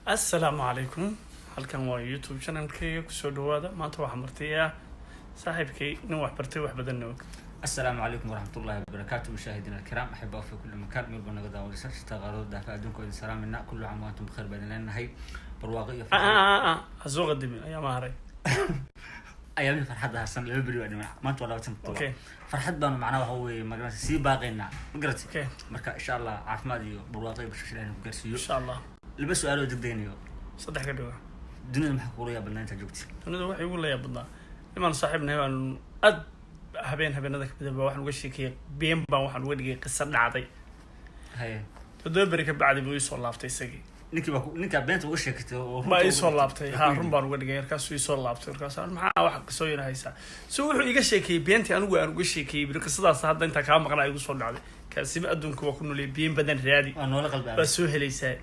السلام عليكم. halkan waa YouTube channel-kayga kusoo dhawaada. maanta waxaan martiyaa saaxiibkay nin wax bartay wax badan og. السلام عليكم ورحمة الله وبركاته مشاهدينا الكرام أحباء في كل مكان من بنقدر ورسالة تغارو دافع دونكم السلام لنا كل عام وأنتم بخير بدنا هي برواقية هزوق الدمي يا مهري أيامي فرحة هالسنة اللي بريء أنا ما تولى وتم اوكي فرحة بانو معنا وهو مقرن سي باقينا مقرتي اوكي مركا إن شاء الله عارف ما ديو برواقية بشكل مقرسيو ان شاء الله لبس سؤاله جدينيو صدق كده دنيا محقورية بالله أنت جوتي dunida wax igu leeyahay badnaa niman saaxiibnahay baan aad habeenada ka bidaba waxaan uga sheekay been baan waxaan uga dhigay qiso dhacday هاي toddoba ka bacdi buu soo laabtay isagii ninka beenta uga sheegtay ma ay soo laabtay ha run baan uga dhigay markaas uu soo laabtay markaas maxaa wax qisooyin haysa soo wuxuu iga sheekay beentii anigu aan uga sheekay qisadaas hadda inta ka maqnaa igu soo dhacday kaasima adduunka waa ku noolay been badan raadi أنا ولا قلبي baa soo helaysaa